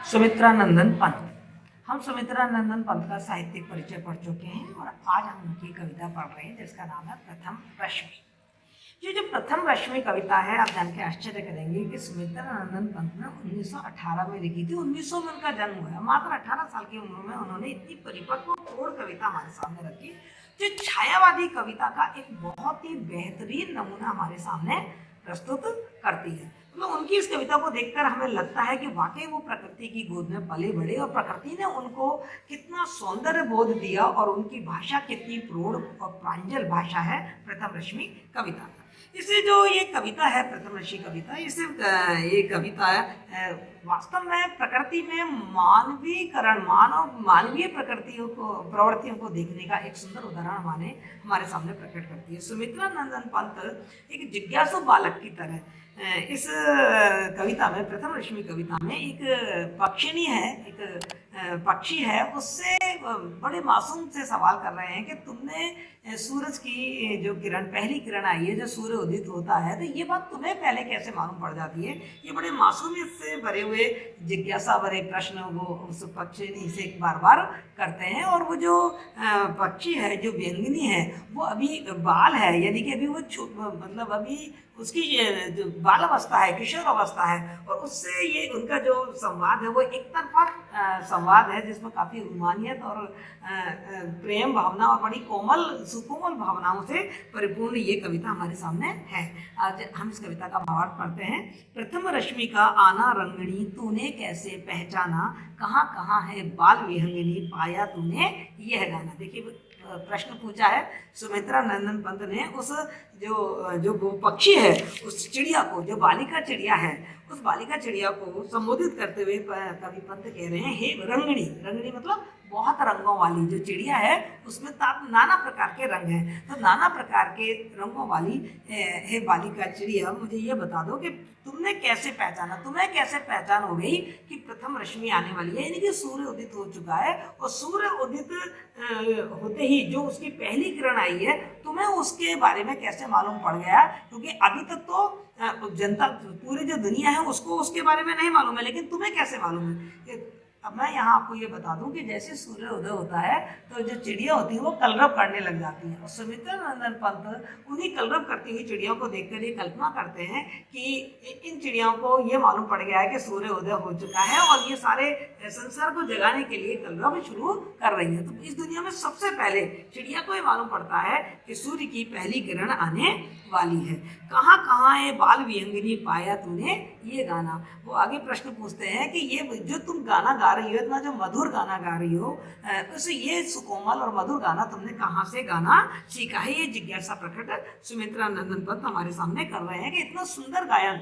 सुमित्रा नंदन पंत। हम सुमित्रा नंदन पंत का साहित्यिक परिचय पढ़ चुके हैं और आज हम उनकी कविता पढ़ रहे हैं जिसका नाम है प्रथम रश्मि। ये जो प्रथम रश्मि कविता है, आप जान के आश्चर्य करेंगे कि सुमित्रा नंदन पंत ने 1918 में लिखी थी। 1900 में उनका जन्म हुआ। मात्र 18 साल की उम्र में उन्होंने इतनी परिपक्व प्रौढ़ कविता हमारे सामने रखी, जो छायावादी कविता का एक बहुत ही बेहतरीन नमूना हमारे सामने प्रस्तुत करती है। तो उनकी इस कविता को देखकर हमें लगता है कि वाकई वो प्रकृति की गोद में पले बढ़े और प्रकृति ने उनको कितना सौंदर्य बोध दिया और उनकी भाषा कितनी प्रौढ़ और प्रांजल भाषा है प्रथम रश्मि कविता का। इसे जो ये कविता है प्रथम रश्मि कविता, इसे ये कविता वास्तव में प्रकृति में मानवीकरण मानवीय प्रवृत्तियों को देखने का एक सुंदर उदाहरण हमारे सामने प्रकट करती है। सुमित्रा नंदन पंत एक जिज्ञासु बालक की तरह इस कविता में, प्रथम रश्मि कविता में, एक पक्षिणी है, एक पक्षी है, उससे बड़े मासूम से सवाल कर रहे हैं कि तुमने सूरज की जो किरण, पहली किरण आई है, जो सूर्य उदित होता है, तो ये बात तुम्हें पहले कैसे मालूम पड़ जाती है। ये बड़े मासूमियत से भरे हुए जिज्ञासा भरे प्रश्न वो उस पक्षिणी से बार बार करते हैं। और वो जो पक्षी है, जो व्यंगिनी है, वो अभी बाल है, यानी कि अभी वो मतलब अभी उसकी जो बाल अवस्था है, किशोर अवस्था है, और उससे ये उनका जो संवाद है वो एक तरफा संवाद है जिसमें काफ़ी रोमानियत और प्रेम भावना और बड़ी कोमल सुकोमल भावनाओं से परिपूर्ण ये कविता हमारे सामने है। आज हम इस कविता का भावार्थ पढ़ते हैं। प्रथम रश्मि का आना रंगणी, तूने कैसे पहचाना, कहाँ कहाँ है बाल विहंगिनी, पाया तूने यह गाना। देखिए प्रश्न पूछा है सुमित्रा नंदन पंत ने उस जो वो पक्षी है, उस चिड़िया को, जो बालिका चिड़िया है, उस बालिका चिड़िया को संबोधित करते हुए कवि पंत कह रहे हैं, हे रंगणी। रंगणी मतलब बहुत रंगों वाली जो चिड़िया है, उसमें नाना प्रकार के रंग हैं। तो नाना प्रकार के रंगों वाली हे बालिका चिड़िया, मुझे ये बता दो कि तुमने कैसे पहचाना, तुम्हें कैसे पहचान हो गई कि प्रथम रश्मि आने वाली है, यानी कि सूर्य उदित हो चुका है। और सूर्य उदित होते ही जो उसकी पहली किरण आई है, तुम्हें उसके बारे में कैसे मालूम पड़ गया? क्योंकि अभी तक तो जनता, पूरी जो दुनिया है, उसको उसके बारे में नहीं मालूम है, लेकिन तुम्हें कैसे मालूम है? अब मैं यहाँ आपको ये बता दूं कि जैसे सूर्य उदय होता है तो जो चिड़िया होती है वो कलरव करने लग जाती है। और सुमित्रा नंदन पंत उन्हीं कलरव करती हुई चिड़ियों को देखकर ये कल्पना करते हैं कि इन चिड़ियों को ये मालूम पड़ गया है कि सूर्य उदय हो चुका है और ये सारे संसार को जगाने के लिए कलरव शुरू कर रही है। तो इस दुनिया में सबसे पहले चिड़िया को ये मालूम पड़ता है कि सूर्य की पहली किरण आने वाली है। कहाँ कहाँ है बाल विहंगिनी, पाया तूने ये गाना। वो आगे प्रश्न पूछते हैं कि ये जो तुम गाना गा रही हो, इतना जो मधुर गाना गा रही हो, उसे ये सुकोमल और मधुर गाना तुमने कहाँ से गाना सीखा है? ये जिज्ञासा प्रकट सुमित्रा नंदन पंत हमारे सामने कर रहे हैं कि इतना सुंदर गायन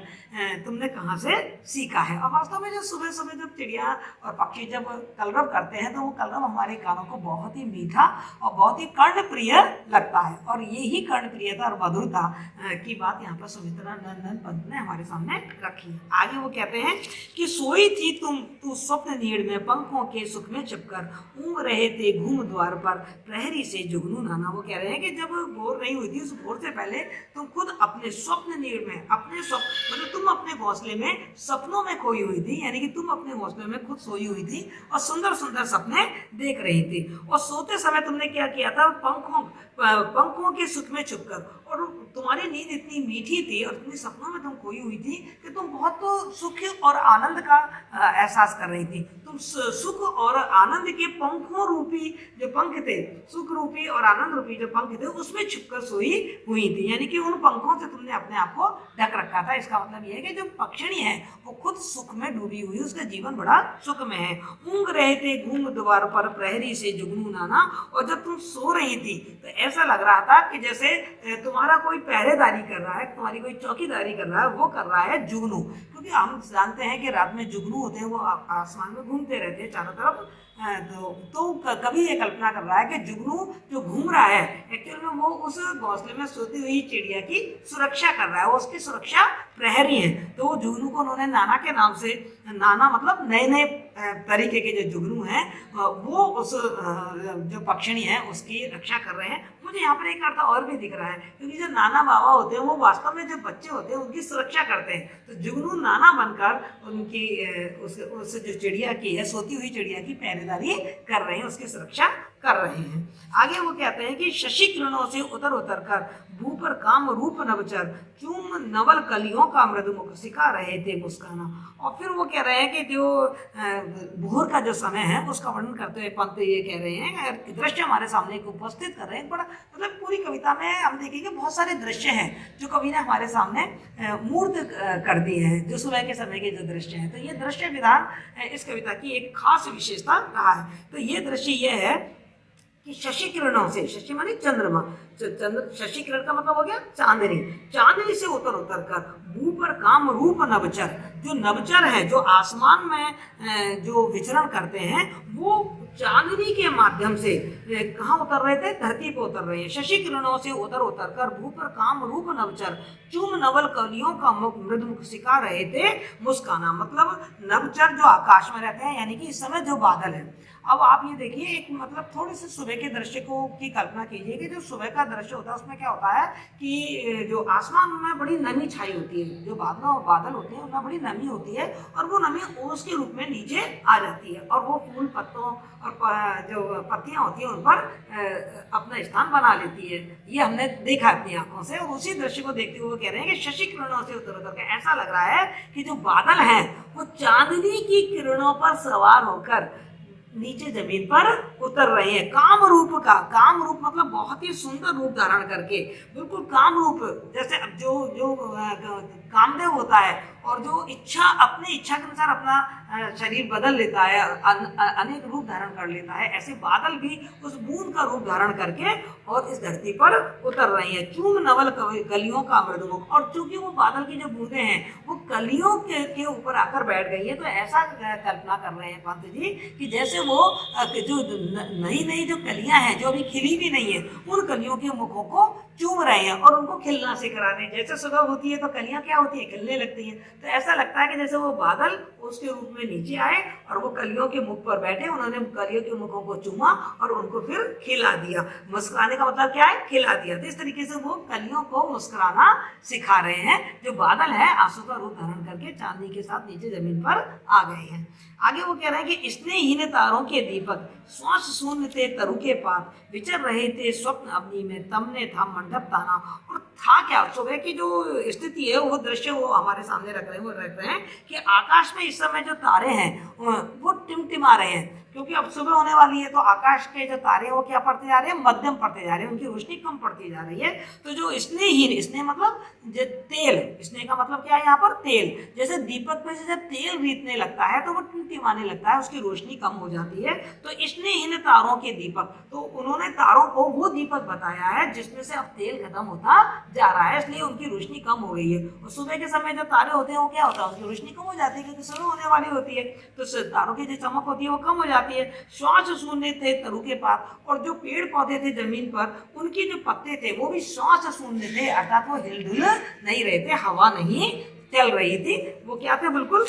तुमने कहाँ से सीखा है। और वास्तव में जो सुबह सुबह जब चिड़िया और पक्षी जब कलरव करते हैं, तो वो कलरव हमारे कानों को बहुत ही मीठा और बहुत ही कर्णप्रिय लगता है। और यही कर्णप्रियता और मधुरता की बात यहाँ पर सुमित्रा नंदन पंत ने हमारे सामने रखी है। आगे वो कहते हैं कि सोई थी तू स्वप्न नीड़ में, पंखों के सुख में छिपकर, ऊँग रहे थे घूम द्वार पर, प्रहरी से जुगनू नाना। वो कह रहे हैं कि जब भोर नहीं हुई थी, उस भोर से पहले तुम खुद अपने स्वप्न नीड़ में, अपने स्वप्न मतलब तुम अपने घोंसले में सपनों में खोई हुई थी, यानी कि तुम अपने घोंसले में खुद सोई हुई थी और सुंदर सुंदर सपने देख रही थी। और सोते समय तुमने क्या किया था? पंखों के सुख में छुपकर, और तुम्हारी नींद इतनी मीठी थी और इतनी सपनों में तुम खोई हुई थी कि तुम बहुत तो सुख और आनंद का एहसास कर रही थी। तुम सुख और आनंद के पंखों रूपी जो पंख थे, सुख रूपी और आनंद रूपी जो पंख थे, उसमें छुपकर सोई हुई थी, यानी कि उन पंखों से तुमने अपने आप को ढक रखा था। इसका मतलब यह है कि जो पक्षिणी है वो खुद सुख में डूबी हुई, उसका जीवन बड़ा सुख में है। ऊँग रहे थे घूम द्वार पर, प्रहरी से जुगनू नाना। और जब तुम सो रही थी तो ऐसा लग रहा था कि जैसे तुम्हारा कोई पहरेदारी कर रहा है, तुम्हारी कोई चौकीदारी कर रहा है, वो कर रहा है जुगनू। क्योंकि हम जानते हैं कि रात में जुगनू होते हैं, वो आसमान में घूमते रहते हैं चारों तरफ। तो कभी ये कल्पना कर रहा है कि जुगनू जो घूम रहा है, एक्चुअल में वो उस घोंसले में सोती हुई चिड़िया की सुरक्षा कर रहा है, वो उसकी सुरक्षा प्रहरी है। तो वो जुगनू को उन्होंने नाना के नाम से, नाना मतलब नए नए तरीके के जो जुगनू हैं, वो उस जो पक्षिणी है उसकी रक्षा कर रहे हैं। मुझे यहाँ पर एक अर्थ और भी दिख रहा है, क्योंकि जो नाना बाबा होते हैं वो वास्तव में जो बच्चे होते हैं उनकी सुरक्षा करते हैं। तो जुगनू नाना बनकर उनकी उस जो चिड़िया की है, सोती हुई चिड़िया की पहरेदारी कर रहे हैं, उसकी सुरक्षा कर रहे हैं। आगे वो कहते हैं कि शशि किरणों से उतर उतर कर भू पर काम रूप नवचर चूम नवल कलियों का मृदुमुख सिखा रहे थे मुस्काना। और फिर वो कह रहे हैं कि जो भोर का जो समय है उसका वर्णन करते हुए पंत ये कह रहे हैं, दृश्य हमारे सामने एक उपस्थित कर रहे हैं। बड़ा मतलब पूरी कविता में हम देखेंगे बहुत सारे दृश्य हैं जो कवि ने हमारे सामने मूर्त कर दिए हैं, जो सुबह के समय के जो दृश्य हैं। तो ये दृश्य विधान इस कविता की एक खास विशेषता रहा है। तो ये दृश्य ये है कि शशि किरणों से, शशि माने चंद्रमा, शशि किरण का मतलब हो गया चांदनी, चांदनी से उतर उतर कर भू पर काम रूप नवचर, जो नवचर है जो आसमान में जो विचरण करते हैं वो चांदनी के माध्यम से कहाँ उतर रहे थे, धरती पर उतर रहे हैं। शशि किरणों से उतर उतर कर भू पर काम रूप नवचर चूम नवल कलियों का मृदुमुख सिखा रहे थे मुस्काना। मतलब नवचर जो आकाश में रहते हैं, यानी कि इस समय जो बादल है। अब आप ये देखिए, एक मतलब थोड़े से सुबह के दृश्य को की कल्पना कीजिए कि जो सुबह का दृश्य होता है उसमें क्या होता है कि जो आसमान में बड़ी नमी छाई होती है, जो बादल होते हैं उनमें बड़ी नमी होती है और वो नमी ओस के रूप में नीचे आ जाती है और वो फूल पत्तों और जो पत्तियां होती हैं उन पर अपना स्थान बना लेती है। ये हमने देखा अपनी आंखों से। और उसी दृश्य को देखते हुए कह रहे हैं कि शशि किरणों से उतर उतर के ऐसा लग रहा है कि जो बादल हैं वो चांदनी की किरणों पर सवार होकर नीचे जमीन पर उतर रहे हैं। काम रूप का, काम रूप मतलब बहुत ही सुंदर रूप धारण करके, बिल्कुल काम रूप, जैसे अब जो कामदेव होता है और जो अपनी इच्छा के अनुसार अपना शरीर बदल लेता है, अनेक रूप धारण कर लेता है, ऐसे बादल भी उस बूंद का रूप धारण करके और इस धरती पर उतर रही हैं। चूम नवल कलियों का मृदुमुख, और चूंकि वो बादल की जो बूंदें हैं वो कलियों के ऊपर आकर बैठ गई है, तो ऐसा कल्पना कर रहे हैं पंत जी कि जैसे वो जो नई नई जो कलियां हैं जो अभी खिली भी नहीं है, उन कलियों के मुखों को चूम रहे हैं और उनको खिलना सिखा रहे हैं। जैसे सुबह होती है तो कलियां क्या होती है, खिलने लगती हैं। तो ऐसा लगता है कि जैसे वो बादल उसके रूप में नीचे आए और वो कलियों के मुख पर बैठे, उन्होंने कलियों के मुखों को चूमा और उनको फिर खिला दिया। मुस्कुराने का मतलब क्या है, खिला दिया। तो इस तरीके से वो कलियों को मुस्कुराना सिखा रहे हैं। जो बादल है आंसू का रूप धारण करके चांदनी के साथ नीचे जमीन पर आ गए हैं। आगे वो कह रहे हैं कि स्नेहहीन तारों के दीपक श्वास शून्य थे तरु के पात विचर रहे थे स्वप्न अवनी में तमने था मंडप ताना। और था क्या, सुबह की जो स्थिति है वो दृश्य वो हमारे सामने रख रहे हैं कि आकाश में इस समय जो तारे हैं वो टिमटिमा रहे हैं, क्योंकि अब सुबह होने वाली है। तो आकाश के जो तारे हैं वो क्या पड़ते जा रहे हैं, मध्यम पड़ते जा रहे हैं, उनकी रोशनी कम पड़ती जा रही है। तो जो स्नेहहीन, स्नेह मतलब तेल, स्नेह का मतलब क्या है यहाँ पर, तेल। जैसे दीपक में से जब तेल रीतने लगता है तो वो टिमटिमाने लगता है, उसकी रोशनी कम हो जाती है। तो स्नेहहीन तारों के दीपक, तो उन्होंने तारों को वो दीपक बताया है जिसमें से अब तेल खत्म होता जा रहा है, इसलिए उनकी रोशनी कम हो गई है। और सुबह के समय जो तारे होते हैं वो क्या होता है, उनकी रोशनी कम हो जाती है क्योंकि सुबह होने वाली होती है, तो तारों की जो चमक होती है वो कम हो जाती है। श्वास शून्य थे तरु के पास, और जो पेड़ पौधे थे जमीन पर उनके जो पत्ते थे वो भी श्वास शून्य थे, अर्थात वो हिलडुल नहीं रहे थे, हवा नहीं चल रही थी। वो क्या थे, बिल्कुल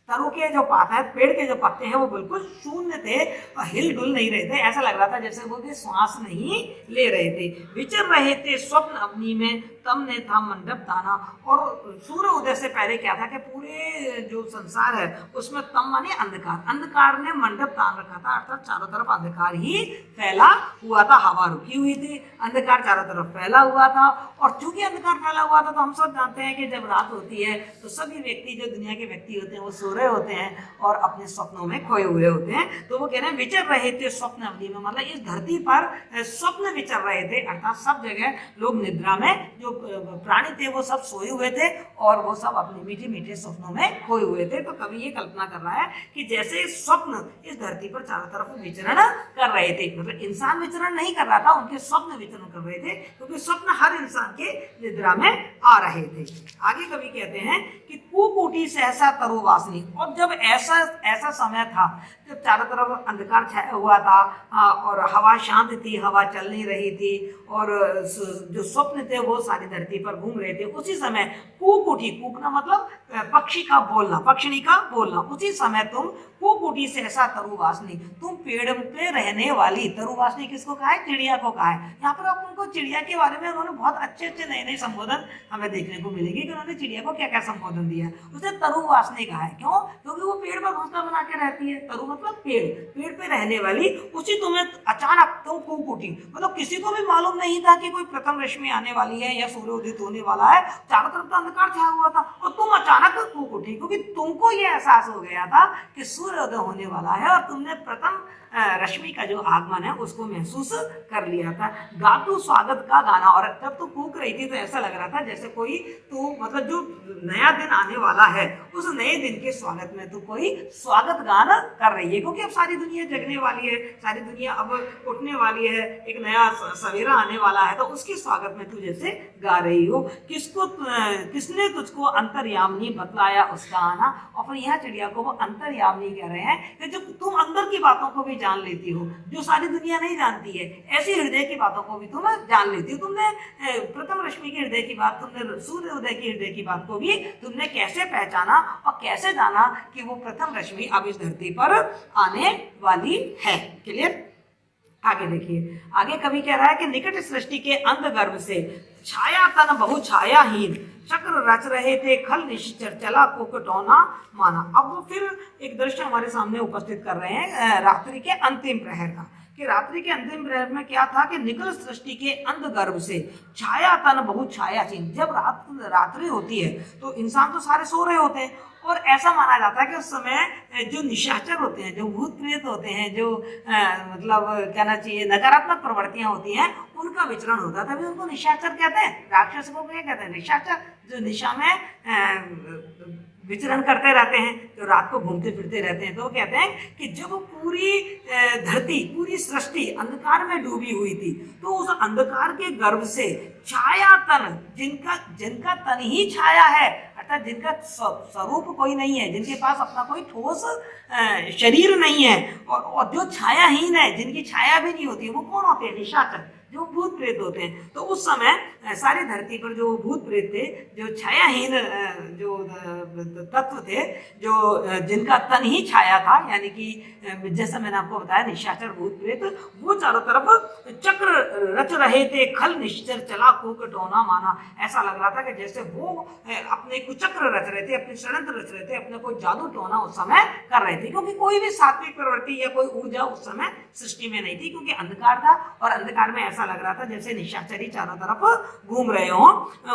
तरु के जो पात है, पेड़ के जो पत्ते हैं वो बिल्कुल शून्य थे और हिलडुल नहीं रहे थे। ऐसा लग रहा था जैसे वो भी श्वास नहीं ले रहे थे। विचर रहे थे स्वप्न अवनी में तमने था मंडप ताना। और सूर्य उदय से पहले क्या था कि पूरे जो संसार है उसमें तम माने अंधकार, अंधकार ने मंडप तान रखा था, अर्थात चारों तरफ अंधकार ही फैला हुआ था, हवा रुकी हुई थी, अंधकार चारों तरफ फैला हुआ था। और चूंकि अंधकार फैला हुआ था तो हम सब जानते हैं कि जब रात होती है तो सभी व्यक्ति, जो दुनिया के व्यक्ति होते हैं, वो सो रहे होते हैं और अपने स्वप्नों में खोए हुए होते हैं। तो वो कह रहे हैं विचर रहे थे स्वप्न अवधि में, मतलब इस धरती पर स्वप्न विचर रहे थे, अर्थात सब जगह लोग निद्रा में, जो प्राणी थे वो सब सोए हुए थे और वो सब अपने मीठे मीठे स्वप्नों में खोए हुए थे। तो कवि ये कल्पना कर रहा है कि जैसे स्वप्न इस धरती पर चारों तरफ विचरण कर रहे थे, मतलब इंसान विचरण नहीं कर रहा था, उनके स्वप्न विचरण कर रहे थे, क्योंकि स्वप्न हर इंसान के निद्रा में आ रहे थे। आगे कवि कहते हैं कि कुकुटी सहसा तरुवासिनी, और जब ऐसा ऐसा समय था जब चारों तरफ अंधकार छाया हुआ था, और हवा शांत थी, हवा चल नहीं रही थी, और जो स्वप्न थे वो सारी धरती पर घूम रहे थे, उसी समय कूक उठी। कूकना मतलब पक्षी का बोलना, पक्षिणी का बोलना। उसी समय तुम कूक उठी सहसा तरुवासनी, तुम पेड़ पे रहने वाली। तरुवासनी किसको कहा है? चिड़िया को कहा है। यहाँ पर आप उनको चिड़िया के बारे में उन्होंने बहुत अच्छे अच्छे नए नए संबोधन हमें देखने को मिलेंगे कि उन्होंने चिड़िया को क्या क्या संबोधन दिया है। उसने तरुवासनी कहा है। क्यों? क्योंकि वो पेड़ पर घोंसला बना के रहती है। तरु मतलब पेड़, पेड़ पे रहने वाली। उसी तुम्हें अचानक तुम कूक उठी, मतलब किसी को भी मालूम नहीं था कि कोई प्रथम रश्मि आने वाली है या सूर्य उदित होने वाला है। चारों तरफ तो अंधकार छाया हुआ था और तुम अचानक कूक उठी, क्योंकि तुमको ये एहसास हो गया था कि सूर्योदय होने वाला है और तुमने प्रथम रश्मि का जो आगमन है उसको महसूस कर लिया था। गातु स्वागत का गाना, और जब तू कूक रही थी तो ऐसा लग रहा था जैसे कोई तू मतलब जो नया दिन आने वाला है उस नए दिन के स्वागत में तू कोई स्वागत गान कर रही है, क्योंकि अब सारी दुनिया जगने वाली है, सारी दुनिया अब उठने वाली है, एक नया सवेरा आने वाला है, तो उसके स्वागत में तू जैसे गा रही हो। किसने तुझको अंतर्यामिनी बतलाया उसका आना। और फिर यहाँ चिड़िया को वो अंतर्यामिनी कह रहे हैं कि जो तुम अंदर की बातों को भी जान लेती हो, जो सारी दुनिया नहीं जानती है, ऐसी हृदय की बातों को भी तुम जान लेती हो। तुमने प्रथम रश्मि के हृदय की बात, तुमने सूर्योदय के हृदय की बात को भी तुमने कैसे पहचाना और कैसे जाना कि वो प्रथम रश्मि अब इस धरती पर आने वाली है। क्लियर? आगे देखिए, आगे कवि कह रहा है कि निकट सृष्टि के अंध गर्भ से छाया तन बहु छायाहीन, चक्र रच रहे थे खल निश्चर चला कोकटौना माना। अब वो फिर एक दृश्य हमारे सामने उपस्थित कर रहे हैं रात्रि के अंतिम प्रहर का, कि रात्रि के अंतिम प्रहर में क्या था कि निकल सृष्टि के अंध गर्भ से छाया तन बहुत छायाहीन। जब रात्रि होती है तो इंसान तो सारे सो रहे होते हैं, और ऐसा माना जाता है कि उस समय जो निशाचर होते हैं, जो भूत प्रेत होते हैं, जो मतलब कहना चाहिए नकारात्मक प्रवृत्तियां होती हैं, उनका विचरण होता है। तभी उनको निशाचर कहते हैं। राक्षस को क्या कहते हैं? निशाचर, जो निशा में विचरण करते रहते हैं, जो रात को घूमते फिरते रहते हैं। तो कहते हैं कि जब पूरी धरती, पूरी सृष्टि अंधकार में डूबी हुई थी, तो उस अंधकार के गर्भ से छाया तन, जिनका तन ही छाया है, अर्थात जिनका स्वरूप कोई नहीं है, जिनके पास अपना कोई ठोस शरीर नहीं है, और जो छायाहीन है, जिनकी छाया भी नहीं होती, वो कौन होते हैं? निशाचर, जो भूत प्रेत होते हैं। तो उस समय सारी धरती पर जो भूत प्रेत थे, जो छायाहीन जो तत्व थे, जो जिनका तन ही छाया था, यानी कि जैसा मैंने आपको बताया निशाचर भूत प्रेत, वो चारों तरफ चक्र रच रहे थे खल निश्चर चला कोकटौना माना। ऐसा लग रहा था कि जैसे वो अपने कुचक्र रच रहे थे, अपने षड्यंत्र रच रहे थे, अपने कोई जादू टोना उस समय कर रहे थे, क्योंकि कोई भी सात्विक प्रवृत्ति या कोई ऊर्जा उस समय सृष्टि में नहीं थी, क्योंकि अंधकार था, और अंधकार में ऐसा लग रहा था जैसे निशाचरी चारों तरफ घूम रहे हों।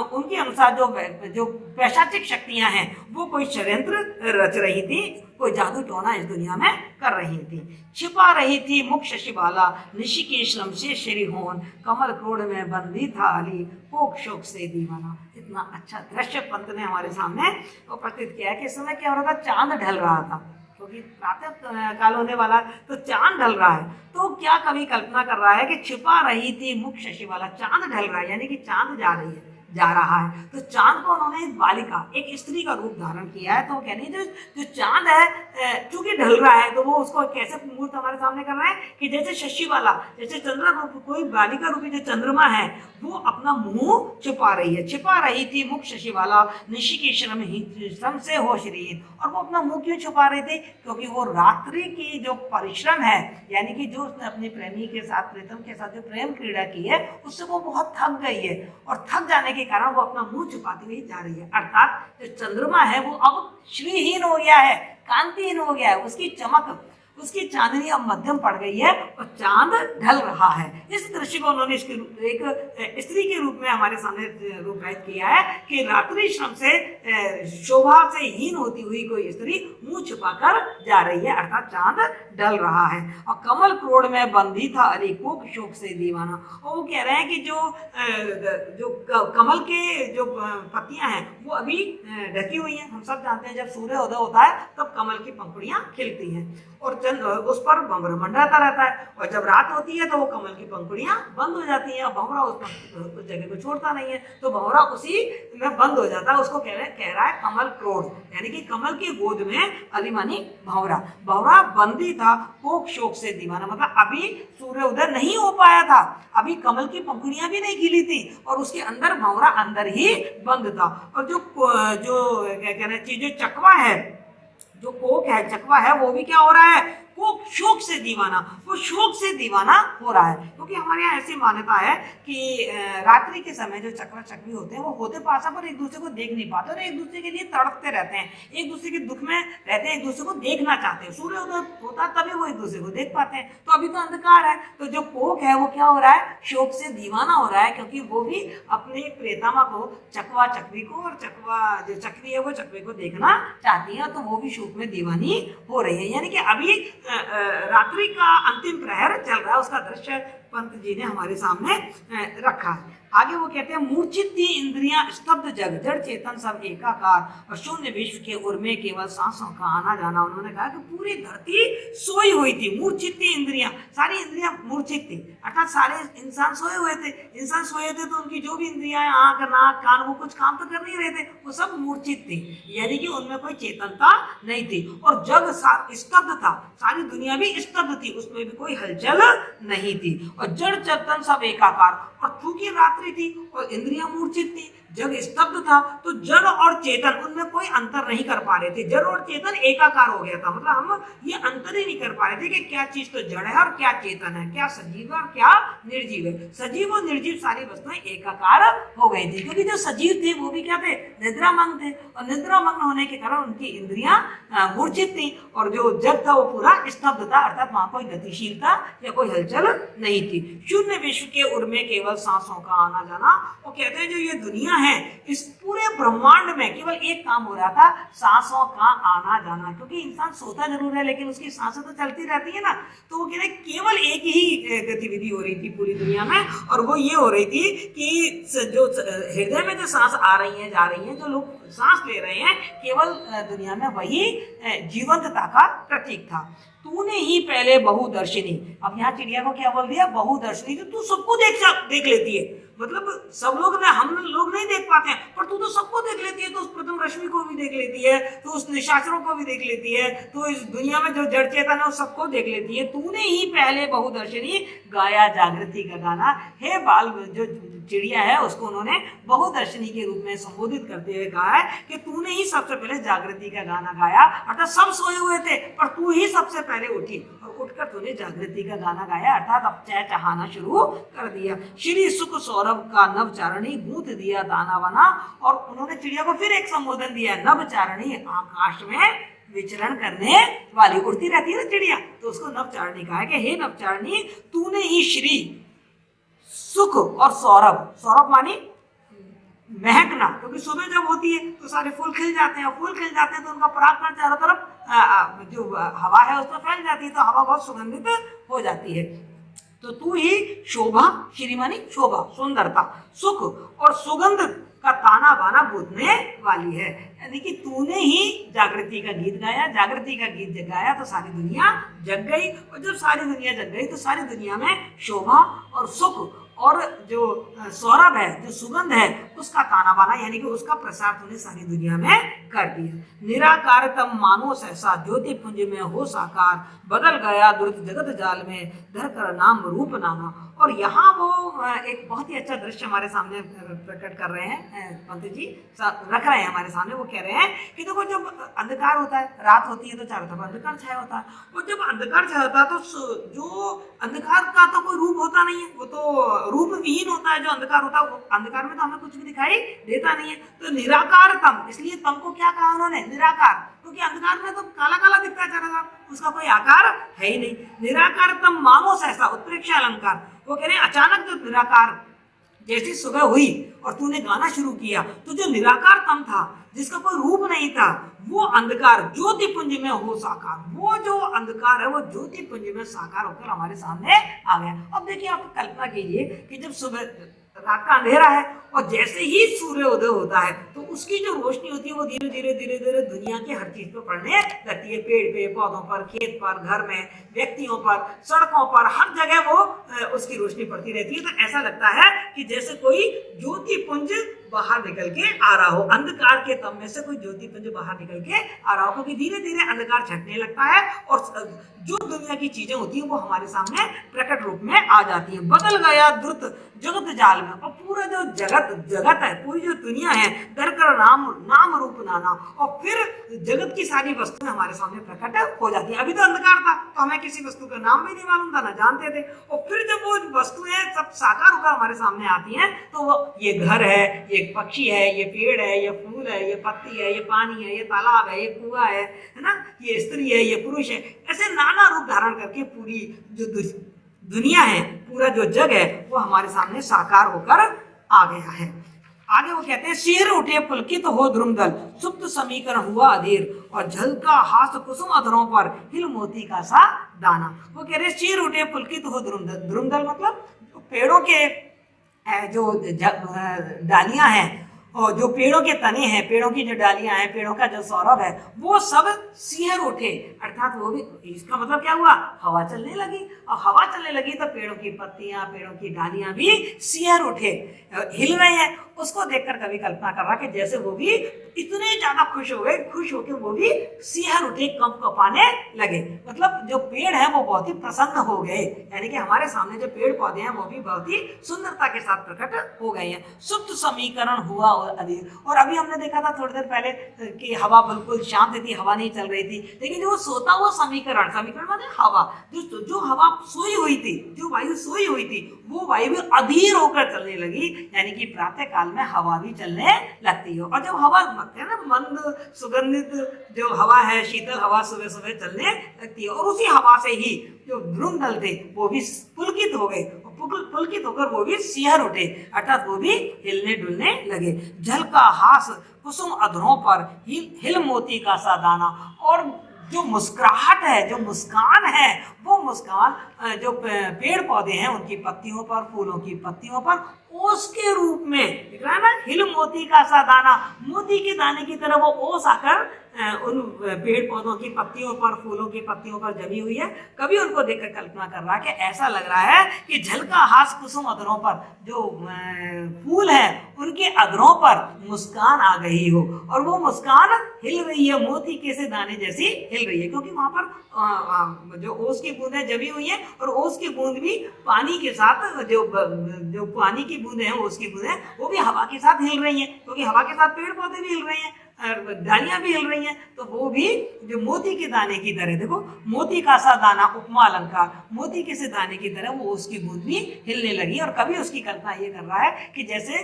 उनके अनुसार जो पैशाचिक शक्तियां हैं वो कोई षड्यंत्र रच रही थी, कोई जादू टोना इस दुनिया में कर रही थी। छिपा रही थी मुख शशिबाला, निशि के श्रम से श्री होन, कमल क्रोड़ में बंदी था अली, कोक शोक से दीवाना। इतना अच्छा दृश्य पंत ने हमारे सामने उपस्थित किया है कि इस समय क्या हो रहा था? चांद ढल रहा था, क्योंकि प्रातः काल होने वाला, तो चांद ढल रहा है। तो क्या कवि कल्पना कर रहा है कि छिपा रही थी मुख शशि वाला, चांद ढल रहा है, यानी कि चांद जा रहा है। तो चांद को उन्होंने एक बालिका, एक स्त्री का रूप धारण किया है। तो वो कह रही है जो चांद है चूंकि ढल रहा है, तो वो उसको कैसे मूर्त हमारे सामने कर रहा है कि जैसे शशि वाला, जैसे चंद्र रूप, कोई बालिका रूपी जो चंद्रमा है वो अपना मुंह छिपा रही है। छिपा रही थी मुख शशि वाला, निशि की श्रम से हो श्रीन। और वो अपना मुंह क्यों छुपा रहे थे? क्योंकि वो रात्रि की जो परिश्रम है, यानी कि जो उसने अपने प्रेमी के साथ, प्रीतम के साथ जो प्रेम क्रीड़ा की है, उससे वो बहुत थक गई है, और थक जाने के कारण वो अपना मुंह छुपाती हुई जा रही है। अर्थात जो चंद्रमा है वो अब श्रीहीन हो गया है, कांतिहीन हो गया है, उसकी चमक, उसकी चांदनी अब मध्यम पड़ गई है और चांद ढल रहा है। इस दृश्य को उन्होंने एक स्त्री के रूप में हमारे सामने रूपायित किया है कि रात्रि श्रम से शोभा से हीन होती हुई कोई स्त्री मुंह छुपाकर जा रही है, अर्थात चांद ढल रहा है। और कमल क्रोड़ में बंधी था अली, कोक शोक से दीवाना। और वो कह रहे हैं कि जो कमल के जो पत्तियां हैं वो अभी ढकी हुई हैं। हम सब जानते हैं जब सूर्योदय होता है तब कमल की पंखुड़ियां खिलती हैं। और उस पर भंवर मंडराता रहता है, और जब रात होती है तो वो कमल की पंखुड़ियां बंद हो जाती हैं, और भंवरा उस जगह को छोड़ता नहीं है, तो भंवरा उसी में बंद हो जाता है। उसको कह रहा है कमल क्रोध, यानी कि कमल की गोद में अली मानी भंवरा। भंवरा बंदी था कोक शोक से दीवाना, मतलब अभी सूर्य उदय नहीं हो पाया था, अभी कमल की पंखुड़ियां भी नहीं खिली थी, और उसके अंदर भंवरा अंदर ही बंद था। और जो क्या कहना चाहिए, जो चकवा है, जो कोक है, चकवा है, वो भी क्या हो रहा है, वो शोक से दीवाना, वो शोक से दीवाना हो रहा है। क्योंकि हमारे यहाँ ऐसी मान्यता है कि रात्रि के समय जो चकवा चकवी होते हैं वो होते पास पर एक दूसरे को देख नहीं पाते, और एक दूसरे के लिए तड़पते रहते हैं, एक दूसरे के दुख में रहते हैं, एक दूसरे को देखना चाहते हैं। सूर्य उदय होता है तभी वो एक दूसरे को देख पाते हैं, तो अभी तो अंधकार है। तो जो कोक है वो क्या हो रहा है, शोक से दीवाना हो रहा है, क्योंकि वो भी अपने प्रेतमा को, चकवा चकवी को, और चकवा जो चकवी है वो चकवे को देखना चाहती है, तो वो भी शोक में दीवानी हो रही है। यानी कि अभी रात्रि का अंतिम प्रहर चल रहा है, उसका दृश्य पंत जी ने हमारे सामने रखा है। आगे वो कहते हैं, मूर्छित थी इंद्रियां, स्तब्ध जग, जड़ चेतन सब एकाकार, और शून्य विश्व के उर में केवल सांसों का आना जाना। उन्होंने कहा कि पूरी धरती सोई हुई थी, मूर्छित थी इंद्रियां, सारी इंद्रियां मूर्छित थी, अर्थात सारे इंसान सोए हुए थे। इंसान सोए थे तो उनकी जो भी इंद्रियां, आंख नाक कान, वो कुछ काम तो कर नहीं रहे थे, वो सब मूर्छित थी, यानी कि उनमें कोई चेतनता नहीं थी। और जग स्तब्ध था, सारी दुनिया भी स्तब्ध थी, उसमें भी कोई हलचल नहीं थी। और जड़ चेतन सब एकाकार, और चूंकि रात्रि थी और इंद्रियां मूर्छित थी, जग स्तब्ध था, तो जड़ और चेतन उनमें कोई अंतर नहीं कर पा रहे थे। जड़ और चेतन एकाकार हो गया था, मतलब हम ये अंतर ही नहीं कर पा रहे थे कि क्या चीज तो जड़ है और क्या चेतन है, क्या सजीव है और क्या निर्जीव है। सजीव और निर्जीव सारी वस्तुएं एकाकार हो गई थी, क्योंकि जो सजीव थे वो भी क्या थे, निद्रामग्न थे, और निद्रामग्न होने के कारण उनकी इंद्रियां मूर्छित थी, और जो जग था वो पूरा स्तब्ध था, अर्थात वहां कोई गतिशीलता या कोई हलचल नहीं थी। शून्य विश्व के उर में केवल सांसों का आना जाना। वो कहते हैं जो ये दुनिया है, इस पूरे ब्रह्मांड में केवल एक काम हो रहा था, सांसों का आना जाना। क्योंकि इंसान सोता जरूर है लेकिन उसकी सांसें तो चलती रहती है ना, तो वो कहते हैं केवल एक ही गतिविधि हो रही थी पूरी दुनिया में, और वो ये हो रही थी कि जो हृदय में जो सांस आ रही है जा रही है, जो लोग सांस ले रहे हैं, केवल दुनिया में वही जीवंतता का प्रतीक था। तूने ही पहले बहुदर्शिनी, अब यहाँ चिड़िया को क्या बोल दिया, बहुदर्शिनी, तो तू सबको देख लेती है, मतलब सब लोग ना, हम लोग नहीं देख पाते हैं, पर तू तो सबको देख लेती है, तो उस प्रथम रश्मि को भी देख लेती है, तो उस निशाचरों को भी देख लेती है, तो इस दुनिया में जो जड़ चेतन है उस सबको देख लेती है। तूने ही पहले बहुदर्शिनी गाया जागृति का गाना। हे बाल, जो चिड़िया है उसको उन्होंने बहुदर्शनी के रूप में संबोधित करते हुए कहा है कि तूने ही सबसे पहले जागृति का गाना गाया, अर्थात सब सोए हुए थे पर तू ही सबसे पहले उठी और उठकर तूने जागृति का गाना गाया, अर्थात अब चहचहाना शुरू कर दिया। श्री सुख सौरभ का नवचारणी गूंथ दिया दाना बना। और उन्होंने चिड़िया को फिर एक संबोधन दिया, नवचारणी, आकाश में विचरण करने वाली, उड़ती रहती है ना चिड़िया, तो उसको नवचारणी कहा है कि हे नवचारणी, तूने ही श्री सुख और सौरभ, सौरभ मानी महकना, क्योंकि सुबह जब होती है तो सारे फूल खिल जाते हैं, फूल खिल जाते हैं तो उनका परागकण चारों तरफ जो हवा है उस पर फैल जाती है, तो हवा बहुत सुगंधित हो जाती है। तो तू ही शोभा, श्री मानी शोभा, सुंदरता, सुख और सुगंध का ताना बाना बूझने वाली है, यानी कि तूने ही जागृति का गीत गाया, जागृति का गीत जब गाया तो सारी दुनिया जग गई, और जब सारी दुनिया जग गई तो सारी दुनिया में शोभा और सुख और जो सौरभ है, जो सुगंध है, उसका ताना बाना यानी कि उसका प्रसार तूने सारी दुनिया में कर दिया। निराकार तम मानो सहसा, ज्योति पुंज में हो साकार, बदल गया दुर्त जगत जाल में, धर कर नाम रूप नाना। और यहाँ वो एक बहुत ही अच्छा दृश्य हमारे सामने प्रकट कर रहे हैं, पंत जी रख रहे हैं हमारे सामने। वो कह रहे हैं कि देखो जब अंधकार होता है, रात होती है तो चारों तरफ अंधकार छाया होता है, और जब अंधकार छाया होता है तो जो अंधकार का तो कोई रूप होता नहीं है, वो तो रूप विहीन होता है जो अंधकार होता है, अंधकार में तो हमें कुछ भी दिखाई देता नहीं है। तो निराकार तम, इसलिए तम को क्या कहा उन्होंने, निराकार, क्योंकि अंधकार में तो काला काला दिखता है, चारों तरफ उसका कोई आकार है ही नहीं। निराकार तम मानो सहसा, उत्प्रेक्षा अलंकार, वो कह रहे हैं अचानक जो निराकार, जैसी सुबह हुई और तूने गाना शुरू किया तो जो निराकार तम था, जिसका कोई रूप नहीं था, वो अंधकार ज्योति पुंज में हो साकार, वो जो अंधकार है वो ज्योति पुंज में साकार होकर हमारे सामने आ गया। अब देखिए, आप कल्पना कीजिए कि जब सुबह रात का अंधेरा है, और जैसे ही सूर्य उदय होता है तो उसकी जो रोशनी होती है वो धीरे धीरे धीरे धीरे दुनिया की हर चीज पर पड़ने लगती है। पेड़ पे, पौधों पर, खेत पर, घर में, व्यक्तियों पर, सड़कों पर, हर जगह वो उसकी रोशनी पड़ती रहती है। तो ऐसा लगता है कि जैसे कोई ज्योति पुंज बाहर निकल के आ रहा हो, अंधकार के तम में से कोई ज्योति पुंज बाहर निकल के आ रहा हो, क्योंकि धीरे धीरे अंधकार छटने लगता है और जो दुनिया की चीजें होती हैं वो हमारे सामने प्रकट रूप में आ जाती हैं। बदल गया द्रुत जगत जाल में, और पूरा जो जगत है, पूरी जो दुनिया है, दर कर नाम रूप नाना, और फिर जगत की सारी वस्तुएं हमारे सामने प्रकट हो जाती है। अभी तो अंधकार था तो हमें किसी वस्तु का नाम भी नहीं मालूम था, ना जानते थे, और फिर जब वो वस्तुएं सब साकार होकर हमारे सामने आती हैं तो वो ये घर है, ये पक्षी है, ये पेड़ है, ये फूल है, ये पत्ती है, ये पानी है, ये तालाब है, ये कुआं है ना, ये स्त्री है, ये पुरुष है, ऐसे नाना रूप धारण करके पूरी जो दुनिया है, पूरा जो जग है वो हमारे सामने साकार होकर आ गया है। आगे वो कहते हैं, शीर उठे पुलकित हो ध्रुमदल, सुप्त समीकरण हुआ अधीर, और झलका हास कुसुम अधरों पर हिल मोती का सा दाना। वो कह रहे शीर उठे पुलकित हो ध्रुमदल, ध्रुमदल मतलब पेड़ों के जो डालियां हैं और जो पेड़ों के तने हैं, पेड़ों की जो डालियां हैं, पेड़ों का जो सौरभ है, वो सब सिहर उठे, अर्थात वो भी, इसका मतलब क्या हुआ, हवा चलने लगी, और हवा चलने लगी तो पेड़ों की पत्तियां, पेड़ों की डालियां भी सिहर उठे, हिल रहे हैं। उसको देखकर कवि कल्पना कर रहा कि जैसे वो भी इतने ज्यादा खुश हो गए, खुश होकर वो भी सिहर उठे, कंप कपाने लगे। मतलब जो पेड़ है वो बहुत ही प्रसन्न हो गए, यानी कि हमारे सामने जो पेड़ पौधे हैं वो भी बहुत ही सुंदरता के साथ प्रकट हो गए हैं। सुप्त समीकरण हुआ अधीर, और अभी हमने देखा था थोड़ी देर पहले कि हवा बिल्कुल शांत थी, हवा नहीं चल रही थी, लेकिन जो सोता हुआ समीकरण, समीकरण मतलब हवा, जो हवा सोई हुई थी, जो वायु सोई हुई थी, वो वायु भी अधीर होकर चलने लगी, यानी कि प्रातः काल में हवा भी चलने लगती है। और जब हवा है ना, मंद सुगंधित जो हवा है, शीतल हवा सुबह सुबह चलने लगती है, और उसी हवा से ही जो ध्रुमदल थे वो भी पुलकित हो गए, पुलकित होकर वो भी सिहर उठे, अर्थात वो भी हिलने डुलने लगे। झल का हास कुसुम अधरों पर हिल मोती का सा दाना, और जो मुस्कुराहट है, जो मुस्कान है, वो मुस्कान जो पेड़ पौधे हैं उनकी पत्तियों पर, फूलों की पत्तियों पर ओस के रूप में दिख रहा है ना, हिल मोती का सा दाना, मोती के दाने की तरह वो ओस आकर उन पेड़ पौधों की पत्तियों पर, फूलों की पत्तियों पर जमी हुई है। कभी उनको देखकर कल्पना कर रहा है कि ऐसा लग रहा है कि झलका हास कुसुम अधरों पर, जो फूल है उनके अधरों पर मुस्कान आ गई हो, और वो मुस्कान हिल रही है, मोती के से दाने जैसी हिल रही है, क्योंकि वहां पर जो ओस की बूंदें जमी हुई है, और ओस की बूंद भी पानी के साथ, जो पानी की बूंदें हैं, ओस की बूंदें, वो भी हवा के साथ हिल रही हैं, क्योंकि हवा के साथ पेड़ पौधे भी हिल रहे हैं, डालियां भी हिल रही हैं, तो वो भी जो मोती के दाने की तरह, देखो मोती का सा दाना, उपमा अलंकार, मोती के से दाने की तरह वो उसकी बूंद भी हिलने लगी। और कभी उसकी कल्पना ये कर रहा है कि जैसे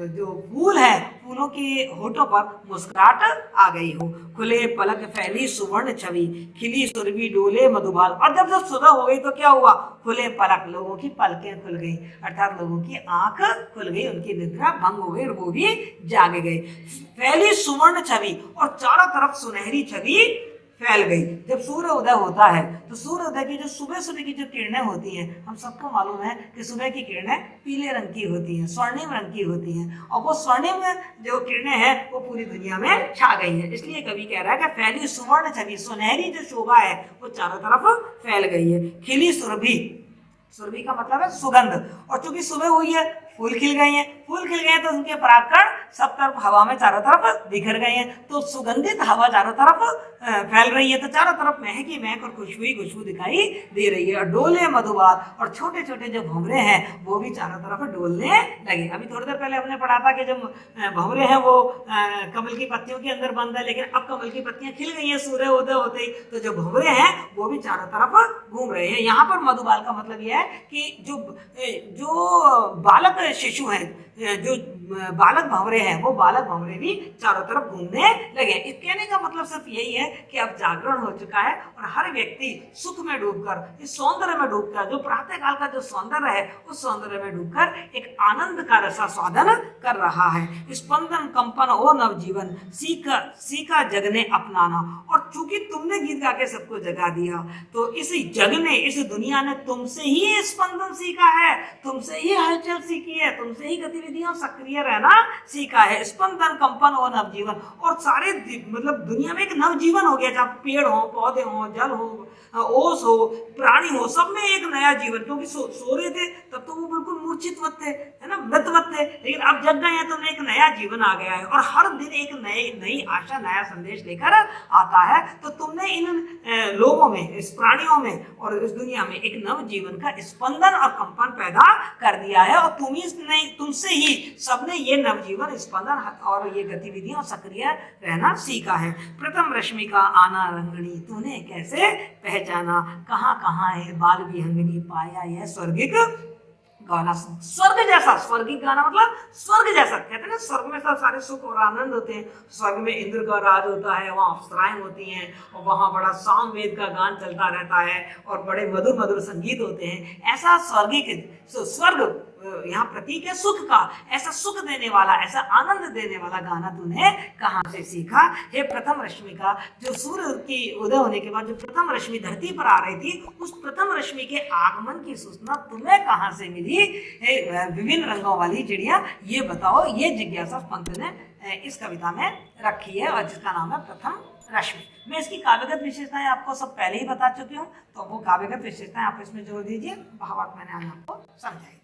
जो फूल है, फूलों के होठों पर मुस्कुराहट आ गई हो, खुले पलक फैली सुवर्ण छवि, खिली सुरभि डोले मधुबाल। और जब सुबह हो गई तो क्या हुआ, खुले पलक, लोगों की पलकें खुल गई, अर्थात लोगों की आंख खुल गई, उनकी निद्रा भंग हो गई और वो भी जाग गए। फैली सुवर्ण छवि, और चारों तरफ सुनहरी छवि फैल गई। जब सूर्य उदय होता है तो सूर्य उदय की जो सुबह सुबह की जो किरणें होती हैं, हम सबको मालूम है कि सुबह की किरणें पीले रंग की होती हैं, स्वर्णिम रंग की होती हैं, और वो स्वर्णिम जो किरणें हैं वो पूरी दुनिया में छा गई है। इसलिए कवि कह रहा है कि फैली सुवर्ण छवि, सुनहरी जो शोभा है वो चारों तरफ फैल गई है। खिली सुरभि, सुरभि का मतलब है सुगंध, और चूंकि सुबह हुई है फूल खिल गए हैं, फूल खिल गए तो उनके परागकण सब तरफ हवा में चारों तरफ बिखर गए हैं, तो सुगंधित हवा चारों तरफ फैल रही है, तो चारों तरफ महकी महक और खुशबू दिखाई दे रही है। और डोले मधुबाल, और छोटे छोटे जो भंवरे हैं वो भी चारों तरफ डोलने लगे। अभी थोड़ी देर पहले हमने पढ़ा था कि जो भंवरे हैं वो कमल की पत्तियों के अंदर बंद है, लेकिन अब कमल की पत्तियां खिल गई हैं सूर्य उदय होते ही, तो जो भंवरे हैं वो भी चारों तरफ घूम रहे हैं। यहाँ पर मधुबाल का मतलब यह है कि जो बालक शिशु हैं, जो बालक भंवरे हैं, वो बालक भंवरे भी चारों तरफ घूमने लगे। इस कहने का मतलब सिर्फ यही है कि अब जागरण हो चुका है और हर व्यक्ति सुख में डूबकर, इस सौंदर्य में डूबकर, जो प्रातः काल का जो सौंदर्य है उस सौंदर्य में डूबकर एक आनंद का रसास्वादन कर रहा है। स्पंदन कंपन हो नवजीवन, सीखा जगने अपनाना। और चूंकि तुमने गीत गा के सबको जगा दिया, तो इस जग ने, इस दुनिया ने तुमसे ही स्पंदन सीखा है, तुमसे ही हलचल सीखी की है, तुमसे ही गतिविधियों सक्रिय रहना सीखा है। स्पंदन, कंपन और नवजीवन, और सारे मतलब दुनिया में एक नवजीवन हो गया, जहाँ पेड़ हो, पौधे हो, जल हो, ओस हो, प्राणी हो, सब में एक नया जीवन। क्योंकि सो रहे थे तब तो वो बिल्कुल मूर्छितवत थे, है ना, मृतवत थे, लेकिन अब जग गए हैं तो उन्हें एक नया जीवन आ गया है, और हर दिन एक नई आशा, नया संदेश लेकर आता है। तो तुमने इन लोगों में, इस प्राणियों में और इस दुनिया में एक नव जीवन का स्पंदन और कंपन पैदा कर दिया है, और तुमसे ही सबने ये नवजीवन, स्पंदन और ये गतिविधियों सक्रिय रहना सीखा है। प्रथम रश्मि का आना रंगनी, तूने कैसे पहचाना, कहाँ कहाँ है बाल विहंगनी, पाया यह स्वर्गिक गाना। स्वर्ग जैसा, स्वर्गिक गाना मतलब स्वर्ग जैसा, कहते हैं ना स्वर्ग में सारे सुख और आनंद होते हैं। स्वर्ग में इंद्र का राज होता है, वहाँ अप्सराएं होती हैं, और वहाँ बड़ा सामवेद का गान चलता रहता है, और बड़े मधुर मधुर संगीत होते हैं। ऐसा स्वर्ग यहाँ प्रतीक है सुख का। ऐसा सुख देने वाला, ऐसा आनंद देने वाला गाना तूने कहाँ से सीखा। हे प्रथम रश्मि का, जो सूर्य की उदय होने के बाद जो प्रथम रश्मि धरती पर आ रही थी, उस प्रथम रश्मि के आगमन की सूचना तुम्हें कहाँ से मिली। विभिन्न रंगों वाली चिड़िया, ये बताओ। ये जिज्ञासा पंत ने इस कविता में रखी है, और जिसका नाम है प्रथम रश्मि। मैं इसकी काव्यगत विशेषताएं आपको सब पहले ही बता चुकी हूँ, तो वो काव्यगत विशेषताएं आप इसमें जोड़ दीजिए, भावार्थ मैंने आपको समझाई।